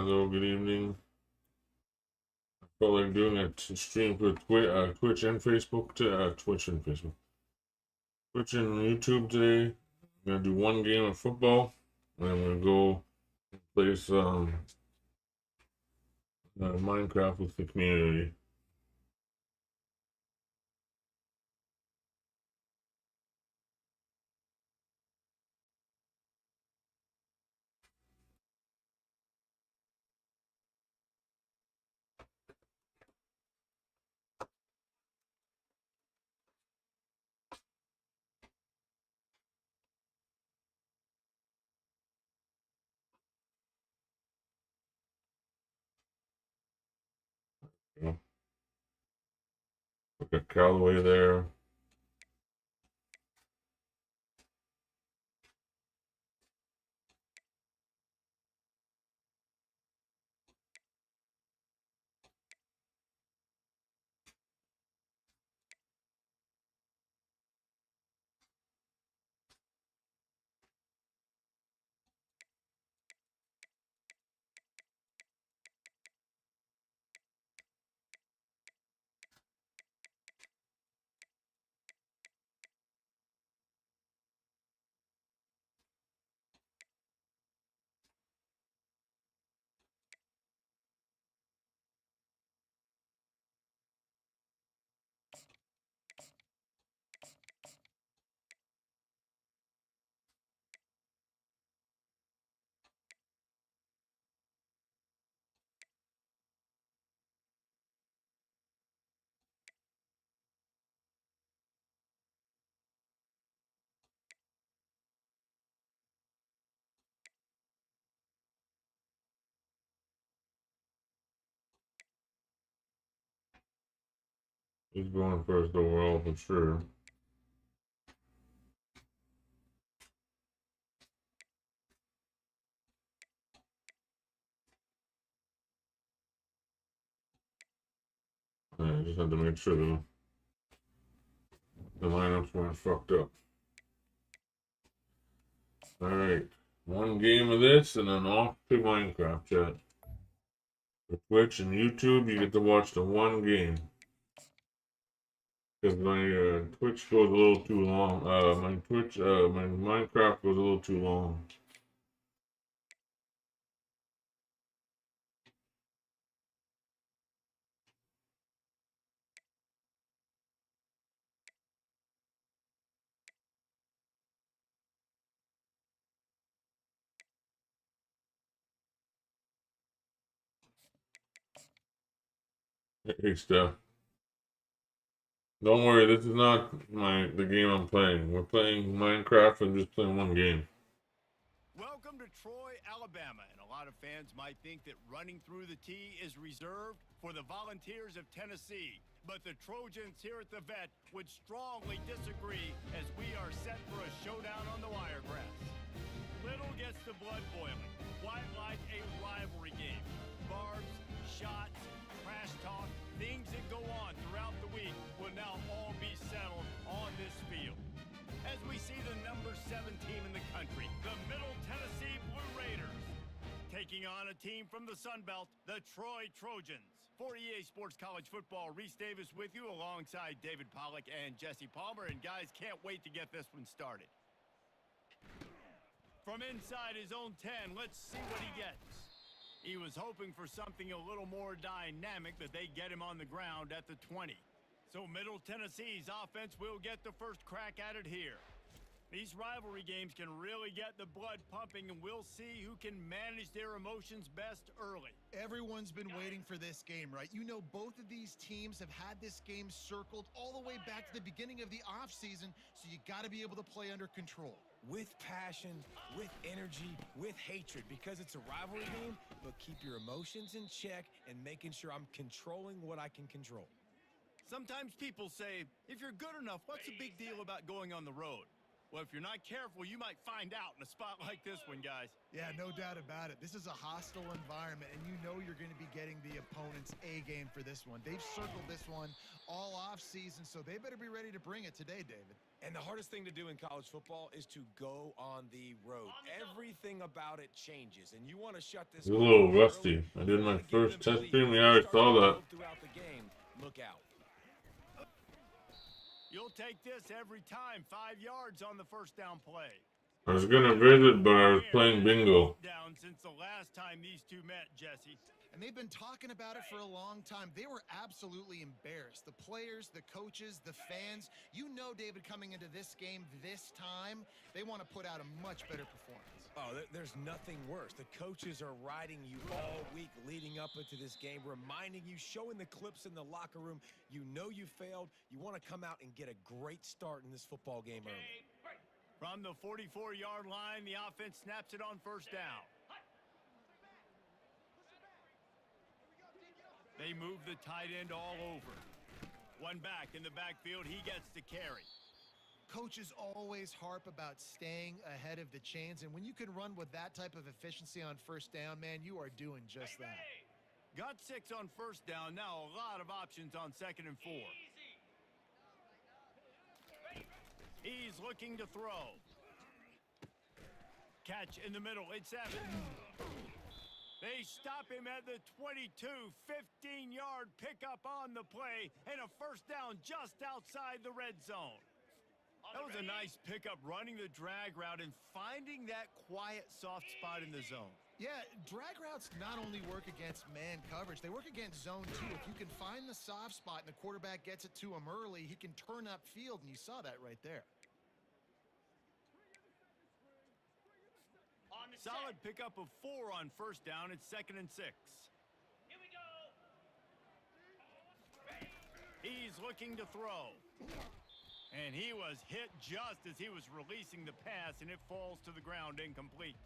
Hello, good evening. I felt like doing a stream for Twitch and Facebook to Twitch and Facebook. Twitch and YouTube today. I'm gonna do one game of football, and I'm gonna go play some Minecraft with the community. Look at Calloway there. He's going first overall for sure. I just had to make sure the lineups weren't fucked up. Alright, one game of this and then off to Minecraft chat. For Twitch and YouTube, you get to watch the one game. Because my Twitch goes a little too long. My Minecraft goes a little too long. Hey, Steph. Don't worry, this is not the game I'm playing. We're playing Minecraft and just playing one game. Welcome to Troy, Alabama, and a lot of fans might think that running through the tee is reserved for the Volunteers of Tennessee. But the Trojans here at the Vet would strongly disagree as we are set for a showdown on the wiregrass. Little gets the blood boiling, quite like a rivalry game. Barbs, shots, trash talk, things that go on throughout the week will now all be settled on this field. As we see the number 7 team in the country, the Middle Tennessee Blue Raiders, taking on a team from the Sun Belt, the Troy Trojans. For EA Sports College Football, Reese Davis with you alongside David Pollack and Jesse Palmer. And guys, can't wait to get this one started. From inside his own 10, let's see what he gets. He was hoping for something a little more dynamic, but they get him on the ground at the 20. So Middle Tennessee's offense will get the first crack at it here. These rivalry games can really get the blood pumping, and we'll see who can manage their emotions best early. Everyone's been waiting for this game, right? You know, both of these teams have had this game circled all the way back to the beginning of the offseason, so you got to be able to play under control. With passion, with energy, with hatred, because it's a rivalry game, but keep your emotions in check and making sure I'm controlling what I can control. Sometimes people say, if you're good enough, what's the big deal about going on the road? Well, if you're not careful, you might find out in a spot like this one, guys. Yeah, no doubt about it. This is a hostile environment, and you know you're going to be getting the opponent's A game for this one. They've circled this one all off season, so they better be ready to bring it today, David. And the hardest thing to do in college football is to go on the road. Everything about it changes, and you want to shut this. It's a little rusty. I did my first test stream. Yeah, I saw that. Throughout the game, look out. You'll take this every time. 5 yards on the first down play. I was gonna visit, but I was playing bingo. Down since the last time these two met, Jesse. And they've been talking about it for a long time. They were absolutely embarrassed. The players, the coaches, the fans. You know, David, coming into this game this time, they want to put out a much better performance. Oh, there's nothing worse. The coaches are riding you all week leading up into this game, reminding you, showing the clips in the locker room. You know you failed. You want to come out and get a great start in this football game early. From the 44-yard line, the offense snaps it on first down. They move the tight end all over. One back in the backfield, he gets to carry. Coaches always harp about staying ahead of the chains, and when you can run with that type of efficiency on first down, man, you are doing just that. Got 6 on first down. Now a lot of options on 2nd and 4. He's looking to throw. Catch in the middle. It's Evans. They stop him at the 22. 15-yard pickup on the play, and a first down just outside the red zone. That was a nice pickup, running the drag route and finding that quiet, soft spot in the zone. Yeah, drag routes not only work against man coverage, they work against zone too. If you can find the soft spot and the quarterback gets it to him early, he can turn up field, and you saw that right there. Solid pickup of 4 on first down. It's 2nd and 6. Here we go. He's looking to throw. And he was hit just as he was releasing the pass, and it falls to the ground incomplete.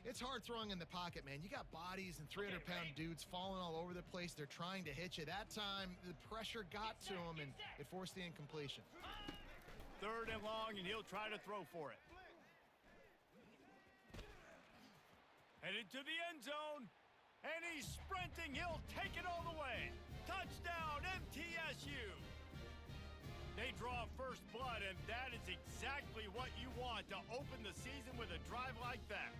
It's hard throwing in the pocket, man. You got bodies and 300-pound dudes falling all over the place. They're trying to hit you. That time, the pressure got to him, and it forced the incompletion. 3rd and long, and he'll try to throw for it. Headed to the end zone, and he's sprinting. He'll take it all the way. Touchdown, MTSU. They draw first blood, and that is exactly what you want to open the season with a drive like that.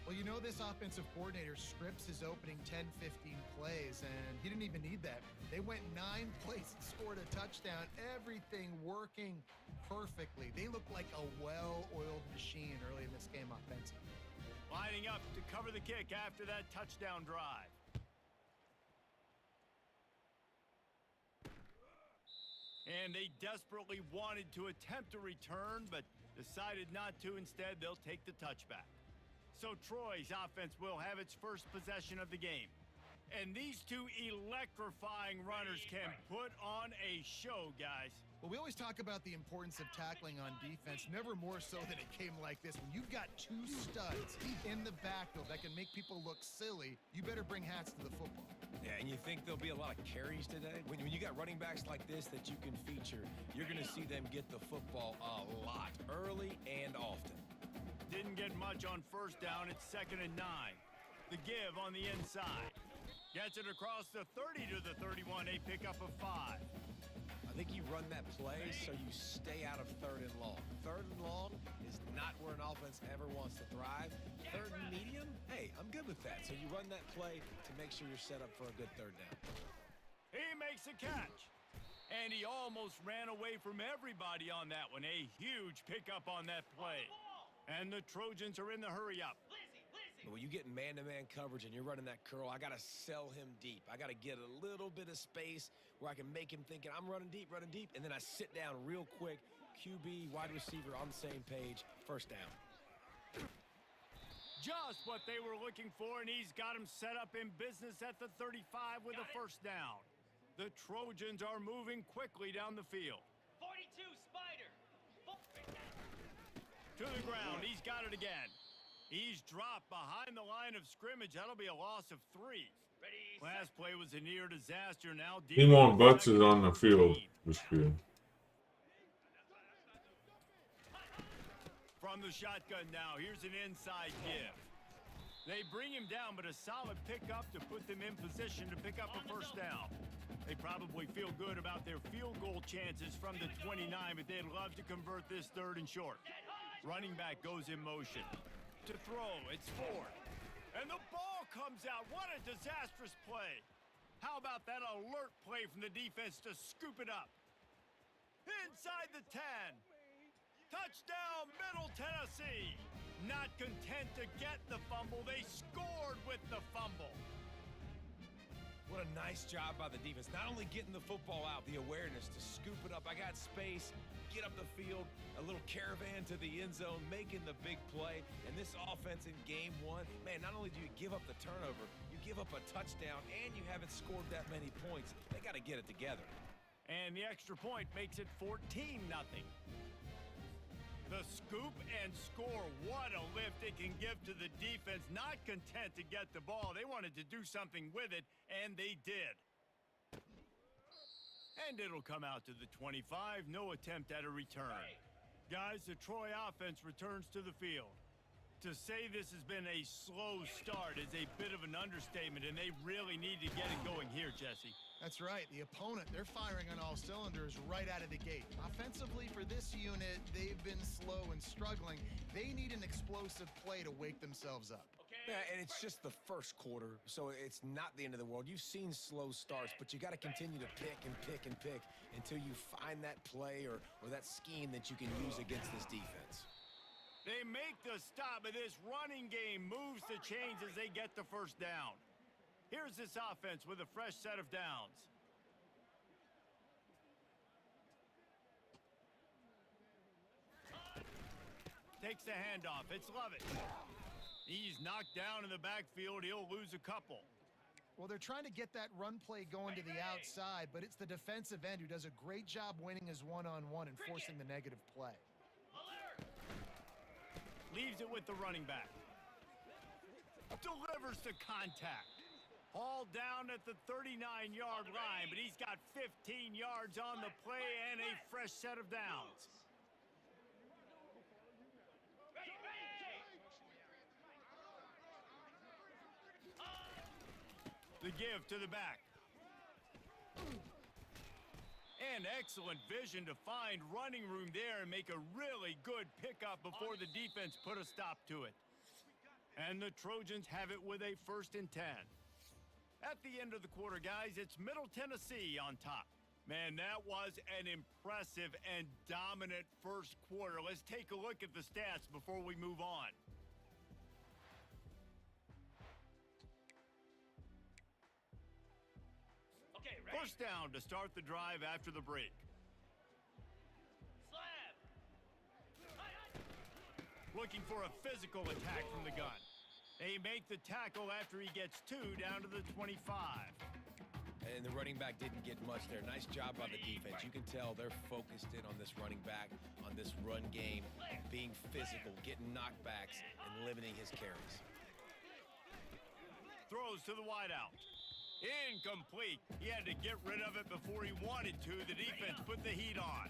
Well, you know, this offensive coordinator scripts his opening 10, 15 plays, and he didn't even need that. They went 9 plays and scored a touchdown. Everything working perfectly. They look like a well-oiled machine early in this game offensively. Lining up to cover the kick after that touchdown drive. And they desperately wanted to attempt a return, but decided not to. Instead, they'll take the touchback. So Troy's offense will have its first possession of the game. And these two electrifying runners can put on a show, guys. Well, we always talk about the importance of tackling on defense, never more so than it came like this. When you've got 2 studs in the backfield that can make people look silly, you better bring hats to the football. Yeah, and you think there'll be a lot of carries today? When you got running backs like this that you can feature, you're going to see them get the football a lot, early and often. Didn't get much on first down. It's 2nd and 9. The give on the inside. Gets it across the 30 to the 31, a pickup of 5. I think you run that play so you stay out of 3rd and long. 3rd and long is not where an offense ever wants to thrive. 3rd and medium, hey, I'm good with that. So you run that play to make sure you're set up for a good 3rd down. He makes a catch. And he almost ran away from everybody on that one. A huge pickup on that play. And the Trojans are in the hurry-up. But when you get man-to-man coverage and you're running that curl, I got to sell him deep. I got to get a little bit of space where I can make him thinking I'm running deep, and then I sit down real quick. QB, wide receiver on the same page, first down. Just what they were looking for, and he's got him set up in business at the 35 with a first down. The Trojans are moving quickly down the field. 42, Spider. To the ground, he's got it again. He's dropped behind the line of scrimmage. That'll be a loss of 3. Ready, Last play was a near disaster. Now Demon Butts is on the field. This field. From the shotgun now, here's an inside give. They bring him down, but a solid pickup to put them in position to pick up a first down. They probably feel good about their field goal chances from the 29, but they'd love to convert this 3rd and short. Running back goes in motion. To throw, it's Ford. And the ball comes out. What a disastrous play. How about that alert play from the defense to scoop it up? Inside the 10. Touchdown, Middle Tennessee. Not content to get the fumble, they scored with the fumble. What a nice job by the defense. Not only getting the football out, the awareness to scoop it up. I got space, get up the field, a little caravan to the end zone, making the big play. And this offense in game 1, man, not only do you give up the turnover, you give up a touchdown, and you haven't scored that many points. They got to get it together. And the extra point makes it 14-0. The scoop and score, what a lift it can give to the defense. Not content to get the ball, they wanted to do something with it, and they did. And it'll come out to the 25, no attempt at a return. Guys, the Troy offense returns to the field. To say this has been a slow start is a bit of an understatement, and they really need to get it going here, Jesse. That's right. The opponent, they're firing on all cylinders right out of the gate. Offensively, for this unit, they've been slow and struggling. They need an explosive play to wake themselves up. Yeah, and it's just the first quarter, so it's not the end of the world. You've seen slow starts, but you got to continue to pick and pick and pick until you find that play or that scheme that you can use against this defense. They make the stop, but this running game moves the chains as they get the first down. Here's this offense with a fresh set of downs. Takes the handoff. It's Lovett. He's knocked down in the backfield. He'll lose a couple. Well, they're trying to get that run play going to the outside, but it's the defensive end who does a great job winning his one-on-one and forcing the negative play. Leaves it with the running back. Delivers to contact. Hauled down at the 39-yard line, but he's got 15 yards on the play and a fresh set of downs. The give to the back. And excellent vision to find running room there and make a really good pickup before the defense put a stop to it. And the Trojans have it with a 1st and 10. At the end of the quarter, guys, it's Middle Tennessee on top. Man, that was an impressive and dominant first quarter. Let's take a look at the stats before we move on. Okay, ready? First down to start the drive after the break. Slab. Looking for a physical attack from the gun. They make the tackle after he gets 2 down to the 25. And the running back didn't get much there. Nice job by the defense. You can tell they're focused in on this running back, on this run game, being physical, getting knockbacks, and limiting his carries. Throws to the wideout. Incomplete. He had to get rid of it before he wanted to. The defense put the heat on.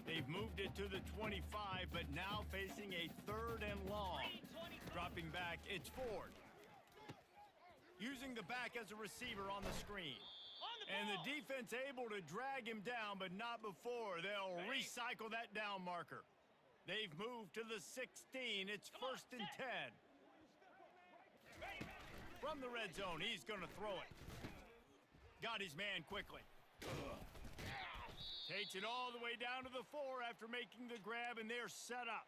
They've moved it to the 25, but now facing a 3rd and long. Dropping back, it's Ford. Using the back as a receiver on the screen. And the defense able to drag him down, but not before. They'll recycle that down marker. They've moved to the 16. It's 1st and 10. From the red zone, he's going to throw it. Got his man quickly. Takes it all the way down to the 4 after making the grab, and they're set up.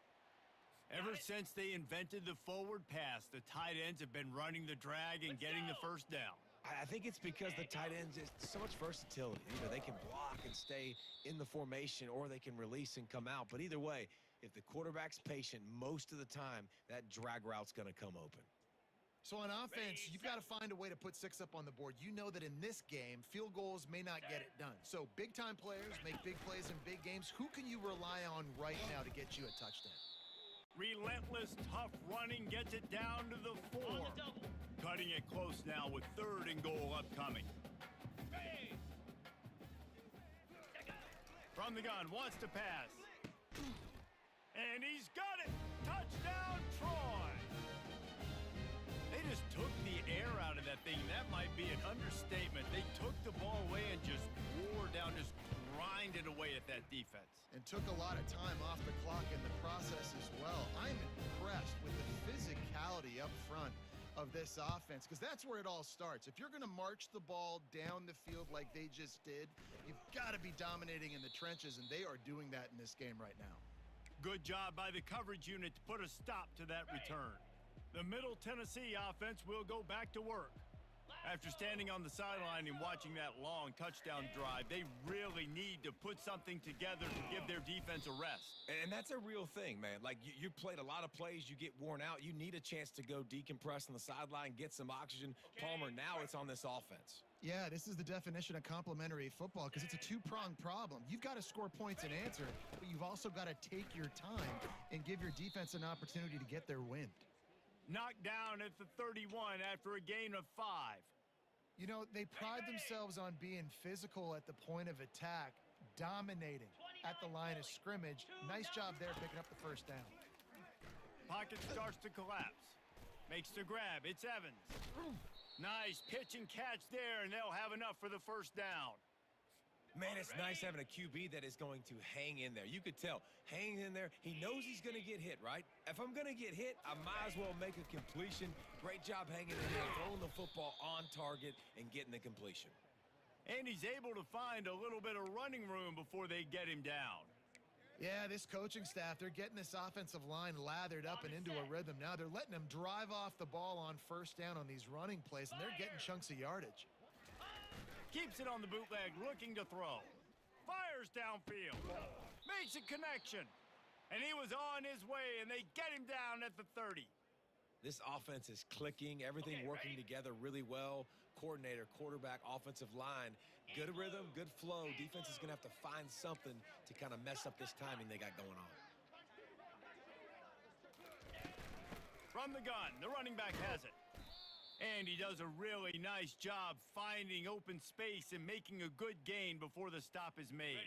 Ever since they invented the forward pass, the tight ends have been running the drag and getting the first down. I think it's because the tight ends is so much versatility. Either they can block and stay in the formation, or they can release and come out. But either way, if the quarterback's patient, most of the time, that drag route's going to come open. So on offense, you've got to find a way to put 6 up on the board. You know that in this game, field goals may not get it done. So big-time players make big plays in big games. Who can you rely on right now to get you a touchdown? Relentless, tough running gets it down to the 4. Cutting it close now with 3rd and goal upcoming. From the gun, wants to pass. And he's got it! Touchdown, Troy! They just took the air out of that thing. That might be an understatement. They took the ball away and just wore down, just grinded away at that defense. And took a lot of time off the clock in the process as well. I'm impressed with the physicality up front of this offense, because that's where it all starts. If you're going to march the ball down the field like they just did, you've got to be dominating in the trenches, and they are doing that in this game right now. Good job by the coverage unit to put a stop to that return. The Middle Tennessee offense will go back to work. After standing on the sideline and watching that long touchdown drive, they really need to put something together to give their defense a rest. And that's a real thing, man. Like, you played a lot of plays, you get worn out. You need a chance to go decompress on the sideline, get some oxygen. Palmer, now it's on this offense. Yeah, this is the definition of complementary football, because it's a two-pronged problem. You've got to score points and answer, but you've also got to take your time and give your defense an opportunity to get their wind. Knocked down at the 31 after a gain of 5. You know, they pride themselves on being physical at the point of attack, dominating at the line of scrimmage. Nice job there picking up the first down. Pocket starts to collapse. Makes the grab. It's Evans. Nice pitch and catch there, and they'll have enough for the first down. Man, it's nice having a QB that is going to hang in there. You could tell, hang in there. He knows he's going to get hit, right? If I'm going to get hit, I might as well make a completion. Great job hanging in there, throwing the football on target, and getting the completion. And he's able to find a little bit of running room before they get him down. Yeah, this coaching staff, they're getting this offensive line lathered up and into a rhythm. Now they're letting them drive off the ball on first down on these running plays, and they're getting chunks of yardage. Keeps it on the bootleg, looking to throw. Fires downfield. Makes a connection. And he was on his way, and they get him down at the 30. This offense is clicking, everything working together really well. Coordinator, quarterback, offensive line, good rhythm, good flow. Defense is going to have to find something to kind of mess up this timing they got going on. From the gun, the running back has it. And he does a really nice job finding open space and making a good gain before the stop is made.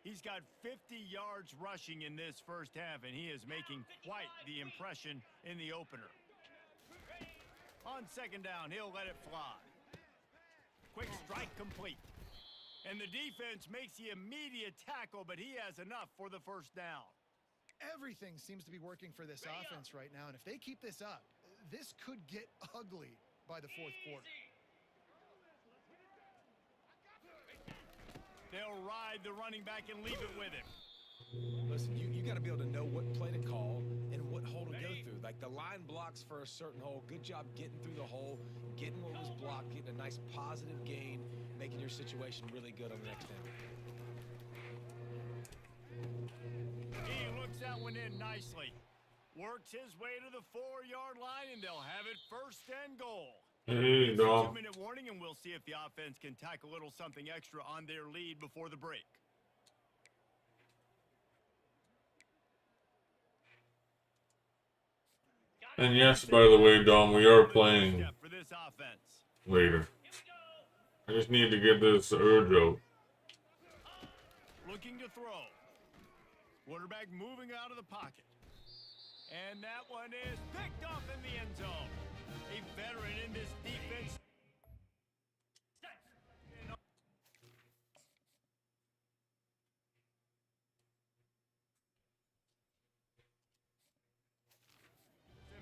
He's got 50 yards rushing in this first half, and he is making quite the impression in the opener. On second down, he'll let it fly. Quick strike complete. And the defense makes the immediate tackle, but he has enough for the first down. Everything seems to be working for this offense right now, and if they keep this up, this could get ugly by the fourth quarter. They'll ride the running back and leave it with him. Listen, you got to be able to know what play to call and what hole to go through. Like, the line blocks for a certain hole. Good job getting through the hole, getting what was blocked, getting a nice positive gain, making your situation really good on the next down. He looks that one in nicely. Works his way to the 4-yard line, and they'll have it first and goal. Hey, It's a dog. 2-minute warning, and we'll see if the offense can tack a little something extra on their lead before the break. And yes, by the way, Dom, we are playing Step for this offense. later. I just need to get this urge out. Looking to throw. Quarterback moving out of the pocket. And that one is picked off in the end zone. A veteran in this defense.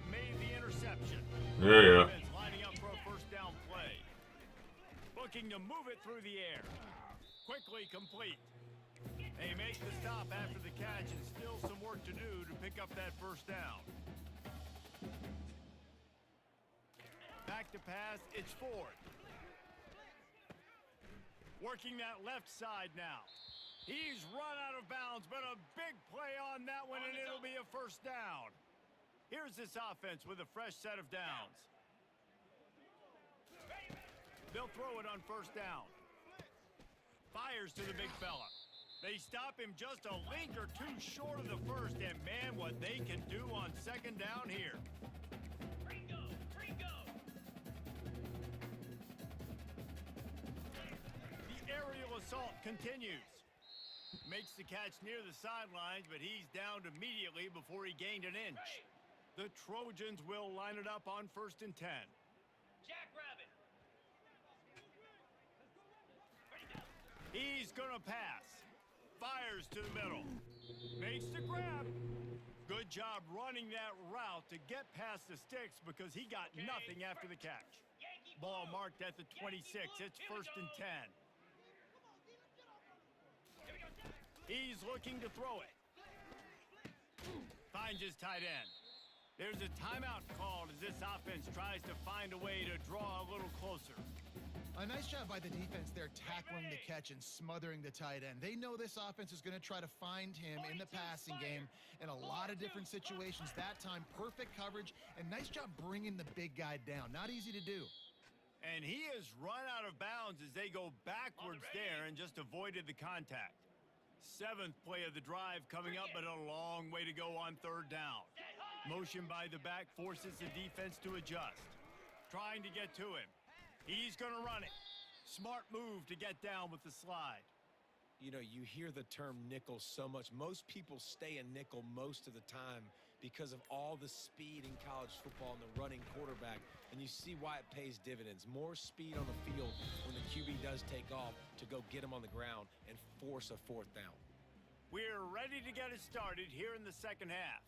Made the interception. Yeah. Defense lining up for a first down play. Looking to move it through the air. Quickly complete. They make the stop after the catch, and still some work to do to pick up that first down. Back to pass, it's Ford. Working that left side now. He's run out of bounds, but a big play on that one, and it'll be a first down. Here's this offense with a fresh set of downs. They'll throw it on first down. Fires to the big fella. They stop him just a link or two short of the first, and man, what they can do on second down here. Ringo! The aerial assault continues. Makes the catch near the sidelines, but he's downed immediately before he gained an inch. The Trojans will line it up on 1st and 10. Jackrabbit. Ready, go. He's going to pass. Fires to the middle. Makes the grab. Good job running that route to get past the sticks because he got nothing after the catch. Yankee Ball blue. marked at the 26. It's Here we 1st and go. 10. Here we go. He's looking to throw it. Finds his tight end. There's a timeout called as this offense tries to find a way to draw a little closer. A nice job by the defense there, tackling the catch and smothering the tight end. They know this offense is going to try to find him in the passing game in a lot of different situations. That time, perfect coverage, and nice job bringing the big guy down. Not easy to do. And he has run out of bounds as they go backwards there and just avoided the contact. 7th play of the drive coming up, but a long way to go on 3rd down. Motion by the back forces the defense to adjust. Trying to get to him. He's going to run it. Smart move to get down with the slide. You know, you hear the term nickel so much. Most people stay in nickel most of the time because of all the speed in college football and the running quarterback. And you see why it pays dividends. More speed on the field when the QB does take off to go get him on the ground and force a 4th down. We're ready to get it started here in the second half.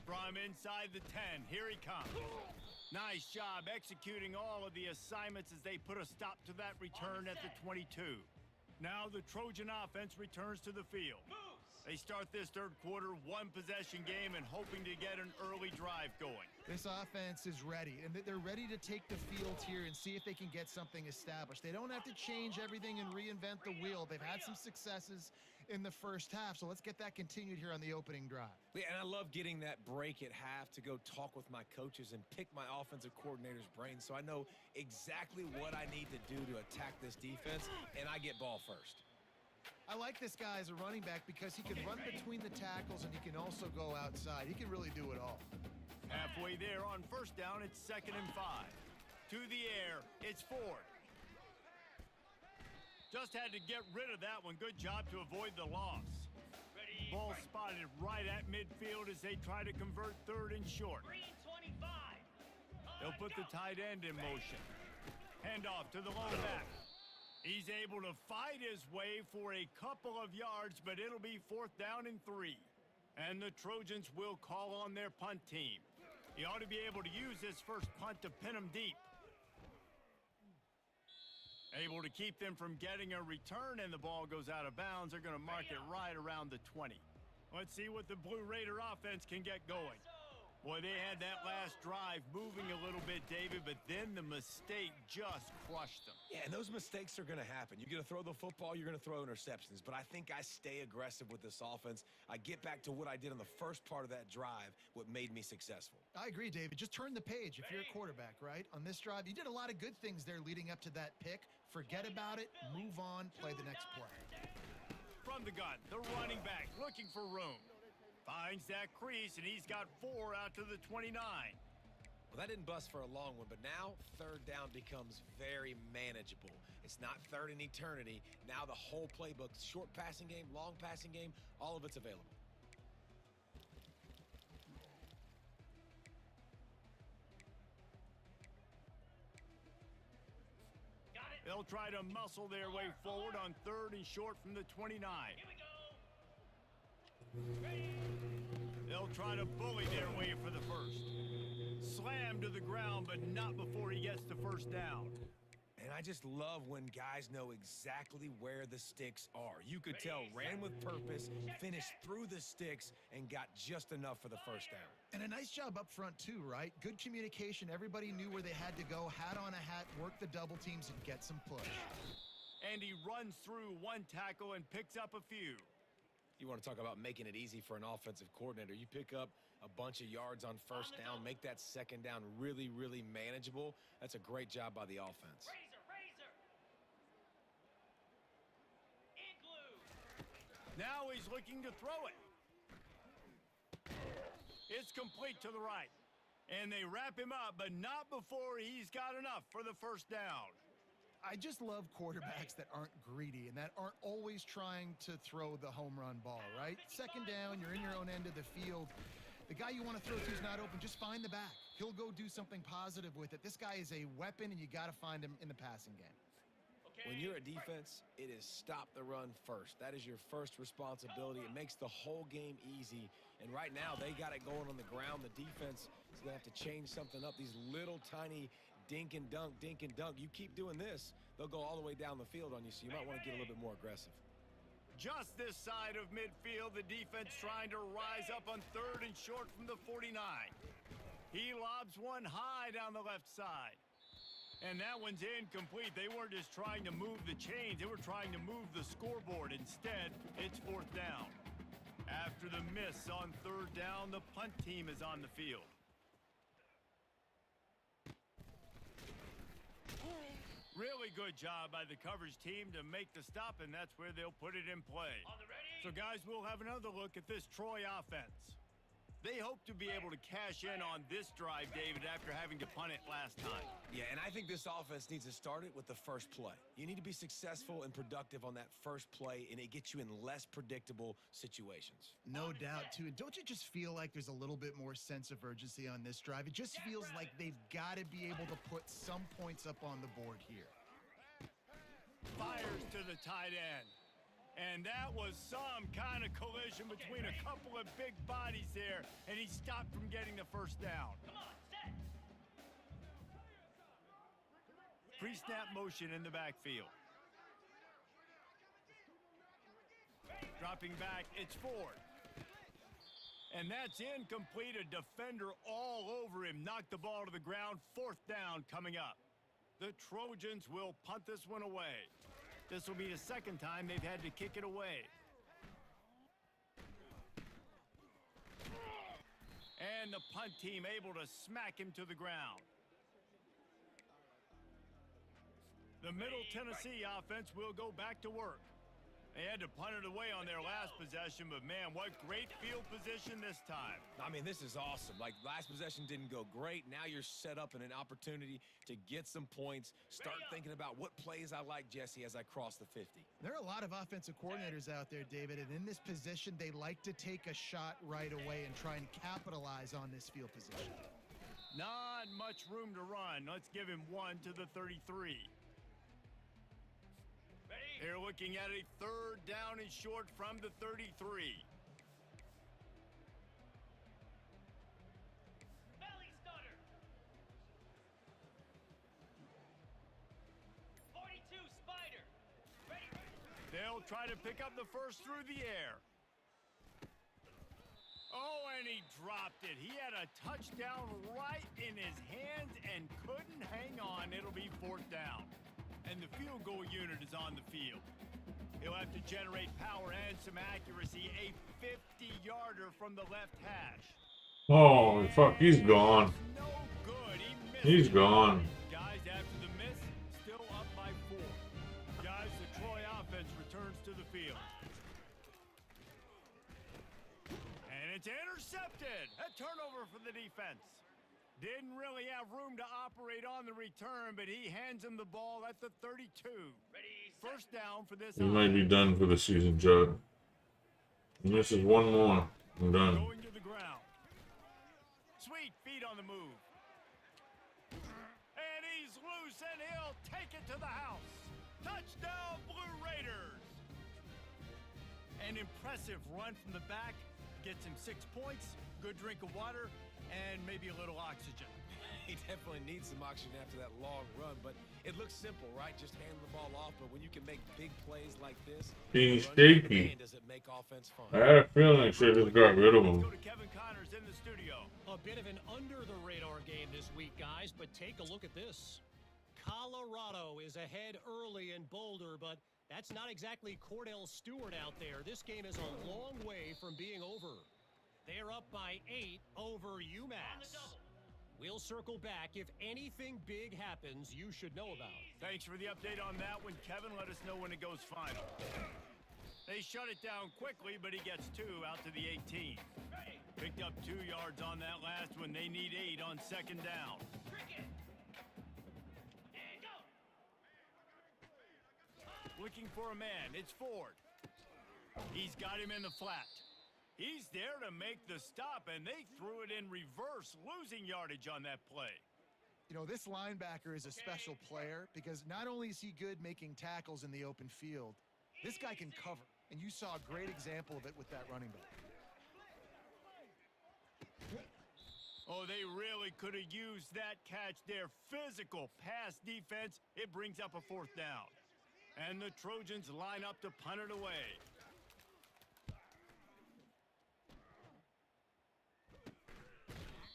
From inside the 10, here he comes. Nice job executing all of the assignments as they put a stop to that return at the 22. Now the Trojan offense returns to the field. Moves. They start this 3rd quarter 1-possession game and hoping to get an early drive going. This offense is ready, and they're ready to take the field here and see if they can get something established. They don't have to change everything and reinvent the wheel. They've had some successes in the first half, so let's get that continued here on the opening drive. Yeah, and I love getting that break at half to go talk with my coaches and pick my offensive coordinator's brain so I know exactly what I need to do to attack this defense, and I get ball first. I like this guy as a running back because he can run between the tackles and he can also go outside. He can really do it all. Halfway there on 1st down, it's 2nd and 5. To the air, it's Ford. Just had to get rid of that one. Good job to avoid the loss. Ready. Ball break. spotted right at midfield as they try to convert 3rd and short. Green 25. They'll put the tight end in motion. Handoff to the low back. He's able to fight his way for a couple of yards, but it'll be 4th down and 3. And the Trojans will call on their punt team. He ought to be able to use this first punt to pin them deep. Able to keep them from getting a return, and the ball goes out of bounds. They're going to mark it right around the 20. Let's see what the Blue Raider offense can get going. Boy, they had that last drive moving a little bit, David, but then the mistake just crushed them. Yeah, and those mistakes are going to happen. You're going to throw the football, you're going to throw interceptions. But I think I stay aggressive with this offense. I get back to what I did on the first part of that drive, what made me successful. I agree, David. Just turn the page if you're a quarterback, right? On this drive, you did a lot of good things there leading up to that pick. Forget about it, move on, play the next play. From the gun, the running back looking for room. Finds that crease, and he's got 4 out to the 29. Well, that didn't bust for a long one, but now 3rd down becomes very manageable. It's not 3rd in eternity. Now the whole playbook, short passing game, long passing game, all of it's available. Got it. They'll try to muscle their way forward on 3rd and short from the 29. Here we go. Ready. They'll try to bully their way for the first. Slam to the ground, but not before he gets the 1st down. And I just love when guys know exactly where the sticks are. You could tell ran with purpose, finished through the sticks, and got just enough for the 1st down. And a nice job up front too, right? Good communication. Everybody knew where they had to go, hat on a hat, work the double teams, and get some push. And he runs through one tackle and picks up a few. You want to talk about making it easy for an offensive coordinator. You pick up a bunch of yards on 1st down, make that 2nd down really, really manageable. That's a great job by the offense. Razor, razor. Igloo. Now he's looking to throw it. It's complete to the right. And they wrap him up, but not before he's got enough for the 1st down. I just love quarterbacks that aren't greedy and that aren't always trying to throw the home run ball, right? Second down, you're in your own end of the field. The guy you want to throw to is not open. Just find the back. He'll go do something positive with it. This guy is a weapon, and you got to find him in the passing game. When you're a defense, it is stop the run first. That is your first responsibility. It makes the whole game easy. And right now, they got it going on the ground. The defense is going to have to change something up. These little tiny dink and dunk, dink and dunk. You keep doing this, they'll go all the way down the field on you, so you might want to get a little bit more aggressive. Just this side of midfield, the defense trying to rise up on 3rd and short from the 49. He lobs one high down the left side. And that one's incomplete. They weren't just trying to move the chains. They were trying to move the scoreboard. Instead, it's 4th down. After the miss on 3rd down, the punt team is on the field. Really good job by the coverage team to make the stop, and that's where they'll put it in play. On the ready. So, guys, we'll have another look at this Troy offense. They hope to be able to cash in on this drive, David, after having to punt it last time. Yeah, and I think this offense needs to start it with the first play. You need to be successful and productive on that first play, and it gets you in less predictable situations. No doubt, too. And don't you just feel like there's a little bit more sense of urgency on this drive? It just feels like they've got to be able to put some points up on the board here. Fires to the tight end. And that was some kind of collision between a couple of big bodies there, and he stopped from getting the first down. Come on, set. Pre-snap motion in the backfield. Dropping back, it's Ford. And that's incomplete. A defender all over him. Knocked the ball to the ground. 4th down coming up. The Trojans will punt this one away. This will be the second time they've had to kick it away. And the punt team able to smack him to the ground. The Middle Tennessee offense will go back to work. They had to punt it away on their last possession, but man, what great field position this time. I mean, this is awesome. Like, last possession didn't go great. Now you're set up in an opportunity to get some points. Start thinking about what plays I like, Jesse, as I cross the 50. There are a lot of offensive coordinators out there, David, and in this position, they like to take a shot right away and try and capitalize on this field position. Not much room to run. Let's give him one to the 33. They're looking at a 3rd down and short from the 33. Belly stutter. 42 spider. Ready. They'll try to pick up the first through the air. Oh, and he dropped it. He had a touchdown right in his hands and couldn't hang on. It'll be 4th down. And the field goal unit is on the field. He'll have to generate power and some accuracy. A 50-yarder from the left hash. Oh, fuck, he's gone. No good. He missed He's it. gone. Guys, after the miss, still up by 4. Guys, the Troy offense returns to the field. And it's intercepted. A turnover for the defense. Didn't really have room to operate on the return, but he hands him the ball at the 32. Ready, set. First down for this. He might be done for the season, Judd. And this is one more. I'm done. Going to the ground. Sweet feet on the move. And he's loose, and he'll take it to the house. Touchdown, Blue Raiders. An impressive run from the back. Gets him 6 points, good drink of water, and maybe a little oxygen. He definitely needs some oxygen after that long run, but it looks simple, right? Just hand the ball off, but when you can make big plays like this, He's running shaky. does it make offense fun? I had a feeling they should have just got rid of Let's him. go to Kevin Connors in the studio. A bit of an under-the-radar game this week, guys, but take a look at this. Colorado is ahead early in Boulder, but that's not exactly Cordell Stewart out there. This game is a long way from being over. They're up by 8 over On the UMass. double. We'll circle back. If anything big happens, you should know about. Thanks for the update on that one, Kevin. Let us know when it goes final. They shut it down quickly, but he gets 2 out to the 18. Ready. Picked up 2 yards on that last one. They need 8 on 2nd down. Cricket. And go. Looking for a man. It's Ford. He's got him in the flat. He's there to make the stop, and they threw it in reverse, losing yardage on that play. You know, this linebacker is a special player because not only is he good making tackles in the open field, this guy can cover. And you saw a great example of it with that running back. Oh, they really could have used that catch there. Physical pass defense. It brings up a 4th down. And the Trojans line up to punt it away.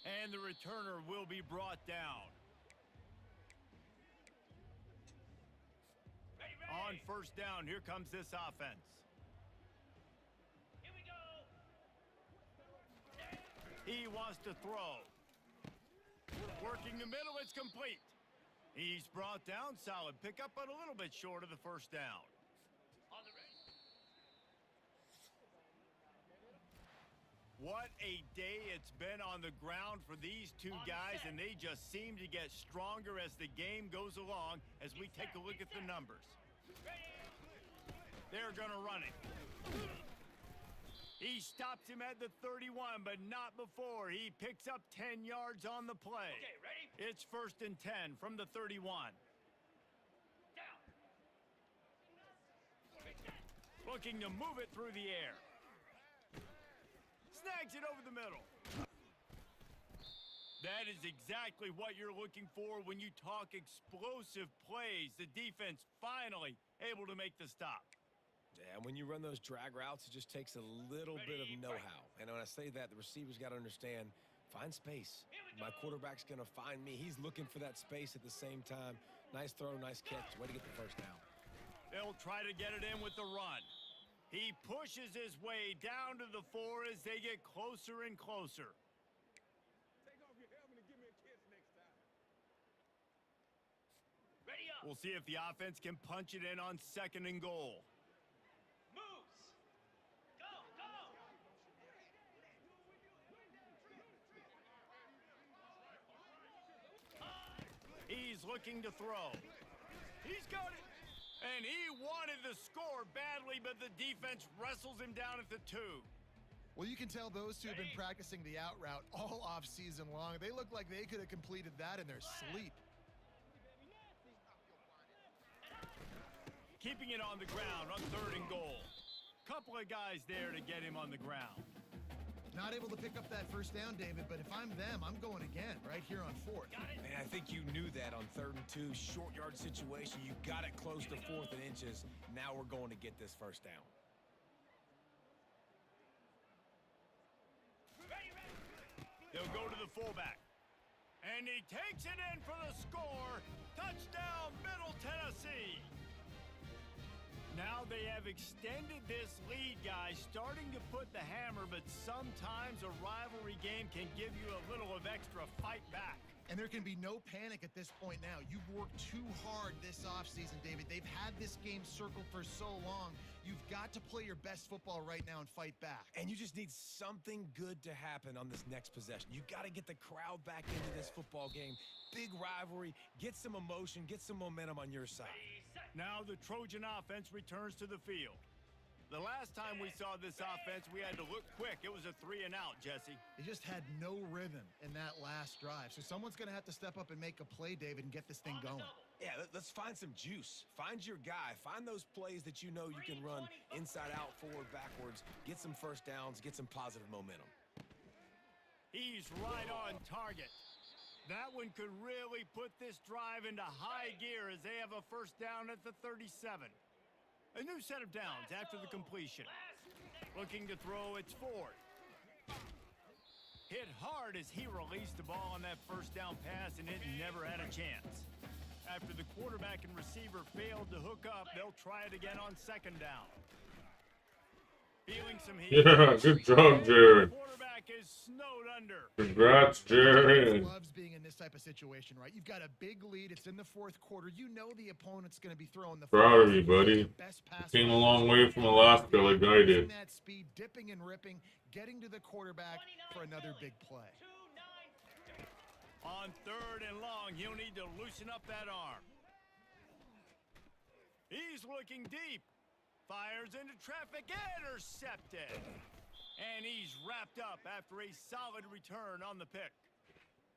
And the returner will be brought down. On 1st down, here comes this offense. Here we go. He wants to throw. Working the middle, it's complete. He's brought down, solid pickup, but a little bit short of the 1st down. On the right. What a day it's been on the ground for these two guys, and they just seem to get stronger as the game goes along as we take a look at the numbers. They're going to run it. He stops him at the 31, but not before. He picks up 10 yards on the play. Okay, ready? It's 1st and 10 from the 31. Down. Looking to move it through the air. Snags it over the middle. That is exactly what you're looking for when you talk explosive plays. The defense finally able to make the stop. Yeah, and when you run those drag routes, it just takes a little bit of know-how. And when I say that, the receivers got to understand, find space. My quarterback's going to find me. He's looking for that space at the same time. Nice throw, nice catch. Way to get the 1st down. They'll try to get it in with the run. He pushes his way down to the 4 as they get closer and closer. Take off your helmet and give me a kiss next time. Ready up. We'll see if the offense can punch it in on 2nd and goal. Moves. Go, go. He's looking to throw. He's got it. And he wanted the score badly, but the defense wrestles him down at the 2. Well, you can tell those two have been practicing the out route all off season long. They look like they could have completed that in their sleep. Keeping it on the ground on 3rd and goal. Couple of guys there to get him on the ground. Not able to pick up that 1st down, David, but if I'm them, I'm going again right here on 4th. Man, I think you knew that on 3rd and 2, short yard situation. You got it close to 4th and inches. Now we're going to get this 1st down. They'll go to the fullback. And he takes it in for the score. Touchdown, Middle Tennessee. Now they have extended this lead, guys, starting to put the hammer, but sometimes a rivalry game can give you a little of extra fight back. And there can be no panic at this point now. You've worked too hard this offseason, David. They've had this game circled for so long. You've got to play your best football right now and fight back. And you just need something good to happen on this next possession. You got to get the crowd back into this football game. Big rivalry. Get some emotion. Get some momentum on your side. Now the Trojan offense returns to the field. The last time we saw this offense, we had to look quick. It was a 3 and out, Jesse. They just had no rhythm in that last drive. So someone's going to have to step up and make a play, David, and get this thing going. Yeah, let's find some juice. Find your guy. Find those plays that you know you can run inside out, forward, backwards. Get some 1st downs. Get some positive momentum. He's right on target. That one could really put this drive into high gear as they have a 1st down at the 37. A new set of downs after the completion. Looking to throw, it's Ford. Hit hard as he released the ball on that 1st down pass, and it never had a chance. After the quarterback and receiver failed to hook up, they'll try it again on 2nd down. Feeling some heat. Yeah, good job, Jared. Quarterback is snowed under. Congrats, Jared. Loves being in this type of situation, right? You've got a big lead. It's in the 4th quarter. You know the opponent's going to be throwing the Proud of you, buddy. Came a long way from Alaska like I did. That speed, dipping and ripping, getting to the quarterback for another big play. On 3rd and long, he'll need to loosen up that arm. He's looking deep. Fires into traffic, intercepted. And he's wrapped up after a solid return on the pick.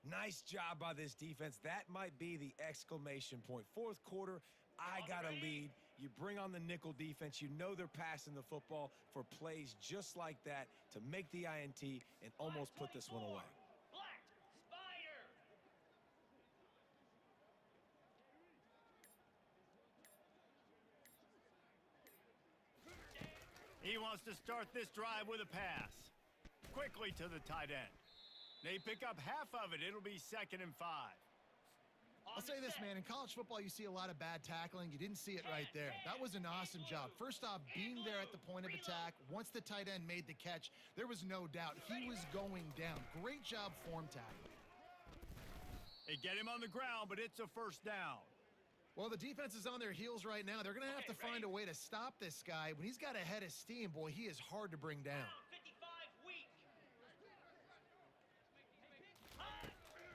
Nice job by this defense. That might be the exclamation point. Fourth quarter, I got a lead. You bring on the nickel defense. You know they're passing the football for plays just like that to make the INT and almost put this one away. Black Spider. He wants to start this drive with a pass. Quickly to the tight end. They pick up half of it. It'll be 2nd and 5. I'll say this, man. In college football, you see a lot of bad tackling. You didn't see it right there. That was an awesome job. First off, being there at the point of attack. Once the tight end made the catch, there was no doubt he was going down. Great job form tackling. They get him on the ground, but it's a first down. Well, the defense is on their heels right now. They're going to have to find a way to stop this guy. When he's got a head of steam, boy, he is hard to bring down. 55 weak.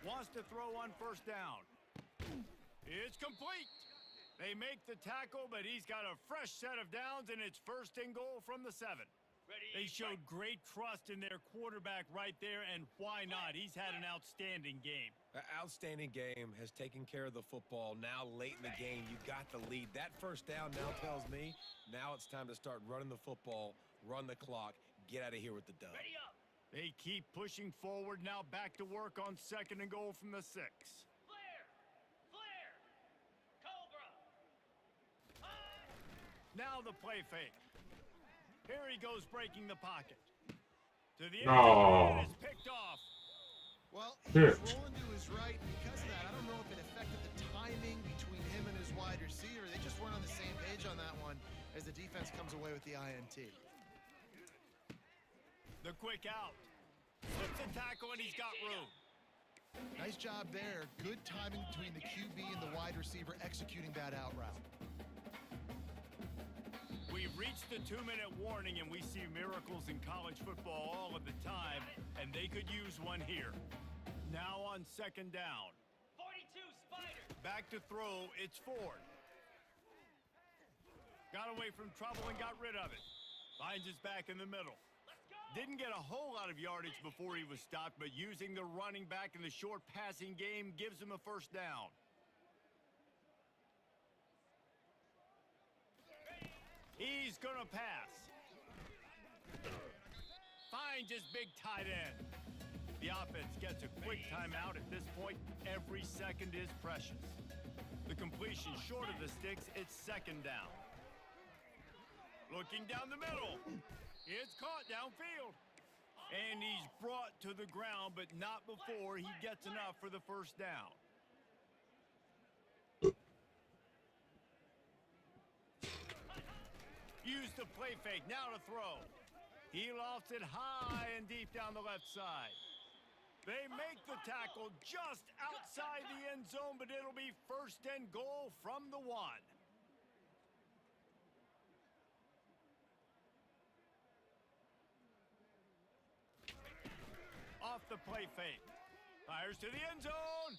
Wants to throw on first down. It's complete. They make the tackle, but he's got a fresh set of downs, and it's 1st and goal from the 7. They showed great trust in their quarterback right there, and why not? He's had an outstanding game. An outstanding game, has taken care of the football. Now late in the game, you got the lead. That first down now tells me now it's time to start running the football, run the clock, get out of here with the dub. Ready up. They keep pushing forward, now back to work on 2nd and goal from the 6. Flare. Flare. Cobra. Now the play fake. Here he goes breaking the pocket. To the end No. zone, it's picked off. Well, he was Picked. rolling to his right. Because of that, I don't know if it affected the timing between him and his wide receiver. They just weren't on the same page on that one as the defense comes away with the INT. The quick out. Slips a tackle, and he's got room. Nice job there. Good timing between the QB and the wide receiver executing that out route. We've reached the 2-minute warning, and we see miracles in college football all of the time, and they could use one here. Now on 2nd down. 42 Spider. Back to throw, it's Ford. Got away from trouble and got rid of it. Finds his back in the middle. Didn't get a whole lot of yardage before he was stopped, but using the running back in the short passing game gives him a first down. He's gonna pass. Finds his big tight end. The offense gets a quick timeout. At this point, every second is precious. The completion short of the sticks, it's 2nd down. Looking down the middle. It's caught downfield. And he's brought to the ground, but not before he gets enough for the first down. Use the play fake, now to throw. He lofts it high and deep down the left side. They make the tackle just outside the end zone, but it'll be 1st and goal from the 1. Off the play fake. Fires to the end zone.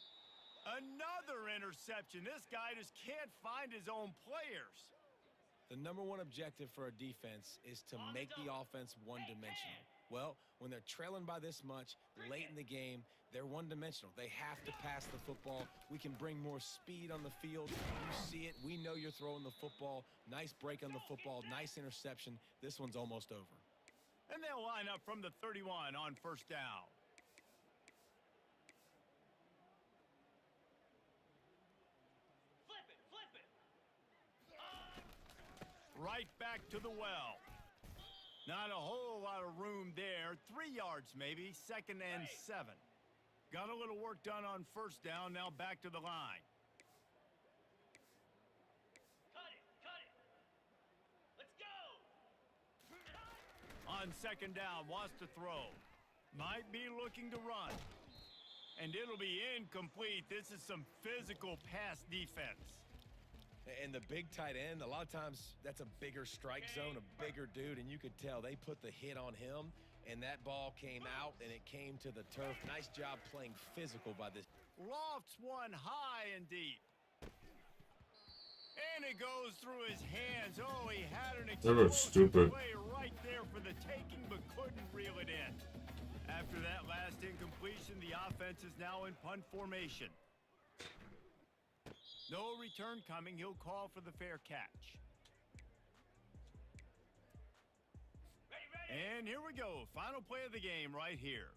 Another interception. This guy just can't find his own players. The number one objective for a defense is to make the offense one-dimensional. Well, when they're trailing by this much, late in the game, they're one-dimensional. They have to pass the football. We can bring more speed on the field. You see it. We know you're throwing the football. Nice break on the football. Nice interception. This one's almost over. And they'll line up from the 31 on 1st down. Flip it. Flip it. Right back to the well. Not a whole lot of room there. 3 yards maybe. 2nd and 7. Got a little work done on 1st down. Now back to the line. Cut it. Cut it. Let's go. On 2nd down, wants to throw. Might be looking to run. And it'll be incomplete. This is some physical pass defense. And the big tight end, a lot of times that's a bigger strike zone, a bigger dude, and you could tell they put the hit on him, and that ball came out, and it came to the turf. Nice job playing physical by this. Lofts one high and deep. And And it goes through his hands. Oh, he had an That was explosive stupid. play right there for the taking, but couldn't reel it in. After that last incompletion, the offense is now in punt formation. No return coming. He'll call for the fair catch. And here we go. Final play of the game right here.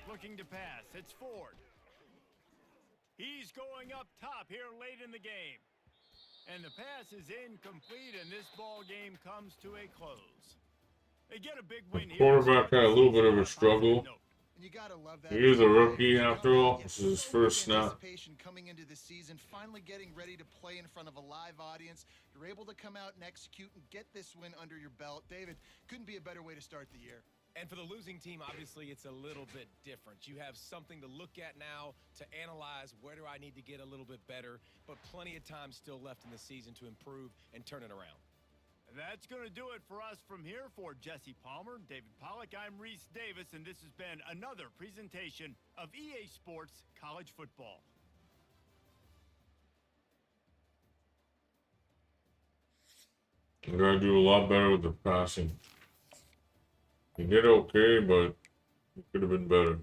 Looking to pass. It's Ford. He's going up top here late in the game. And the pass is incomplete, and this ball game comes to a close. They get a big win The here. quarterback had a little bit of a struggle. And you gotta love that. He is a rookie You after know, all. you This have is his so first much snap. anticipation coming into the season, finally getting ready to play in front of a live audience. You're able to come out and execute and get this win under your belt. David, couldn't be a better way to start the year. And for the losing team, obviously, it's a little bit different. You have something to look at now to analyze where do I need to get a little bit better, but plenty of time still left in the season to improve and turn it around. That's going to do it for us from here. For Jesse Palmer, David Pollack, I'm Reese Davis, and this has been another presentation of EA Sports College Football. We gotta do a lot better with the passing. He did okay, but it could have been better.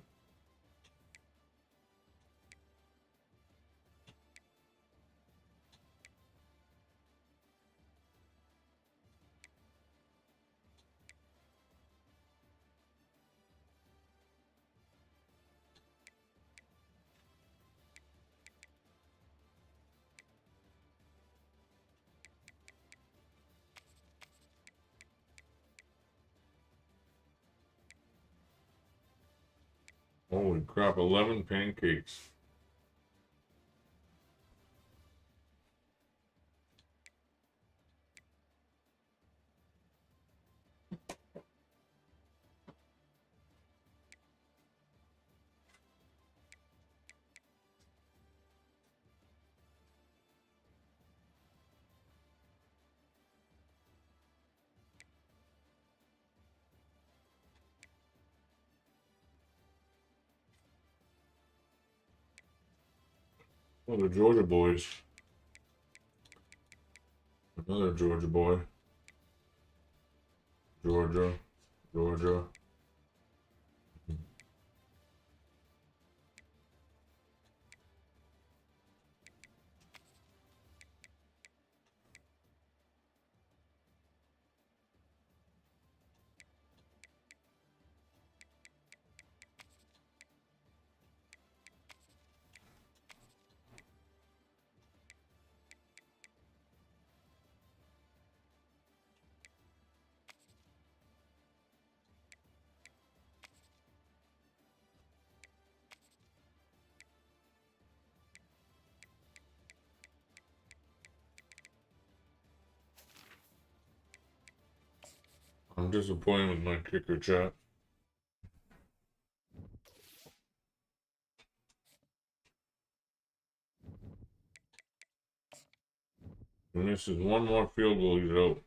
Holy crap, 11 pancakes. Oh, the Georgia boys. Another Georgia boy. Georgia. Georgia. I'm disappointed with my kicker chat. He misses one more field goal, he's out.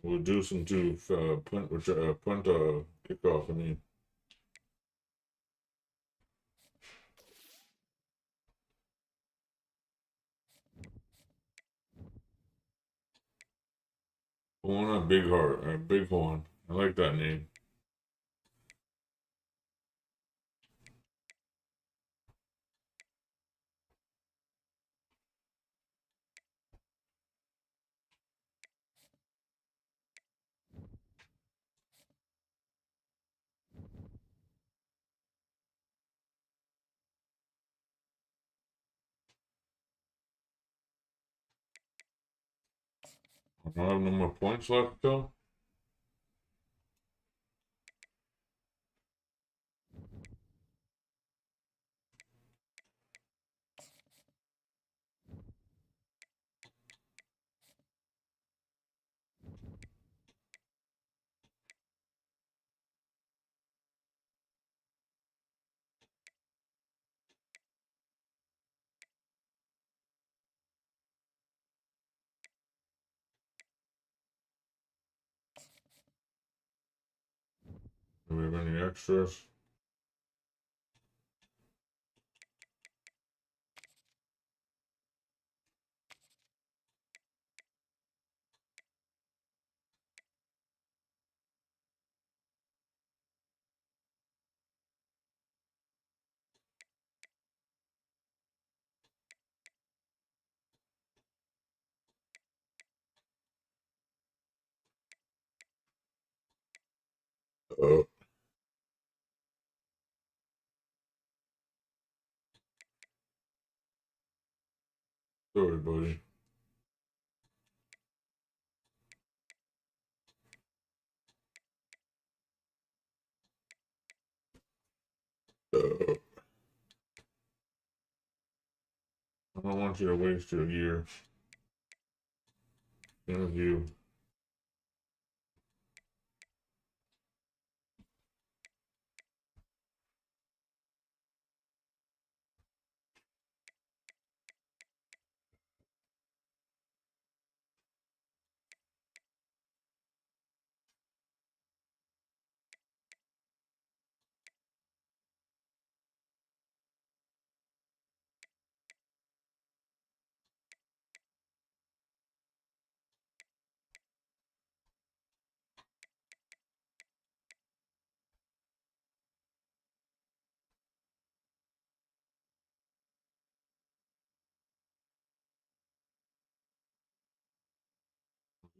We'll do some to punt kickoff, I mean. One Big Heart, Big Horn. I like that name. I don't have no more points left though. Do we have any extras? Oh. Sorry, buddy. I don't want you to waste your year. None of you.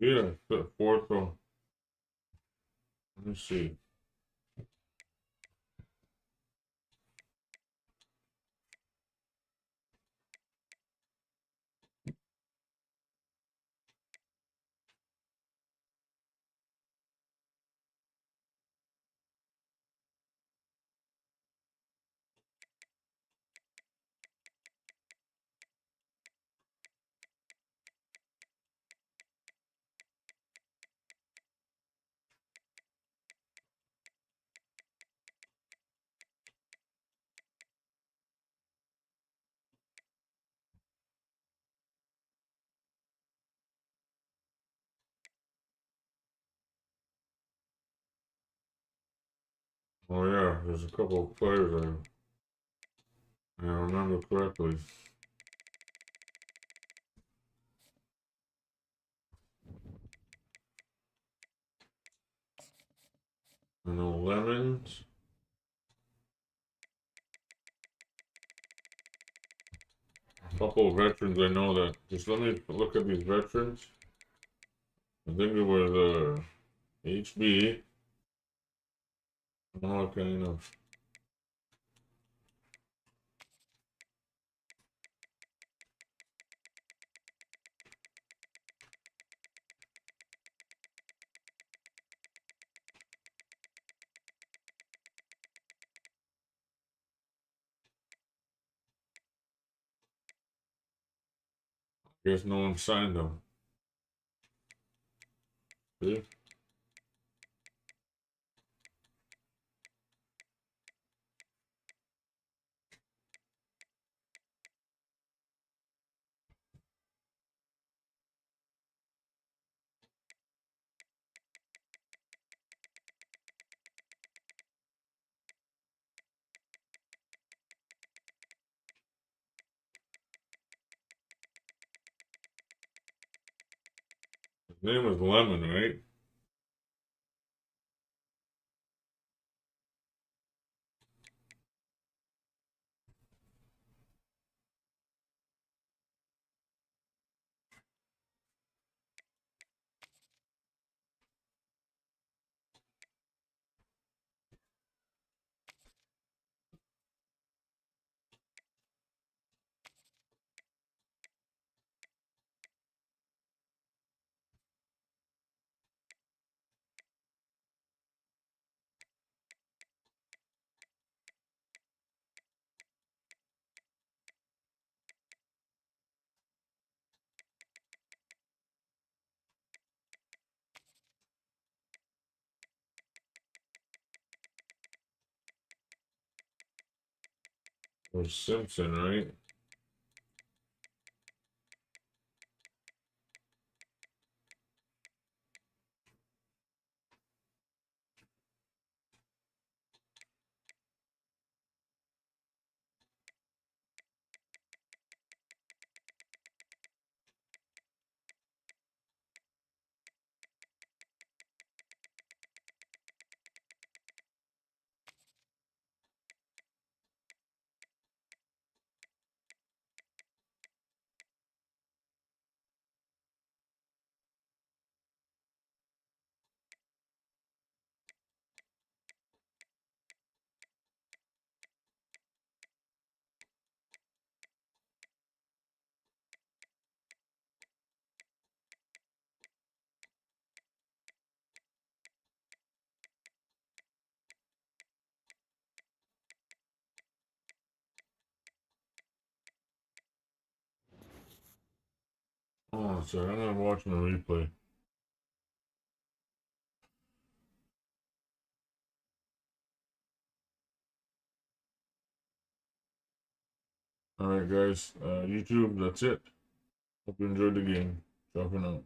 Yeah, the fourth one. Let me see. Oh yeah, there's a couple of players I remember correctly. I know Lemons. A couple of veterans I know that. Just let me look at these veterans. I think it was HB. Oh, okay, enough. Guess no one signed them. See? His name is Lemon, right? Or Simpson, right? on a second. I'm gonna watch the replay. Alright guys, YouTube, that's it. Hope you enjoyed the game. Ciao for now.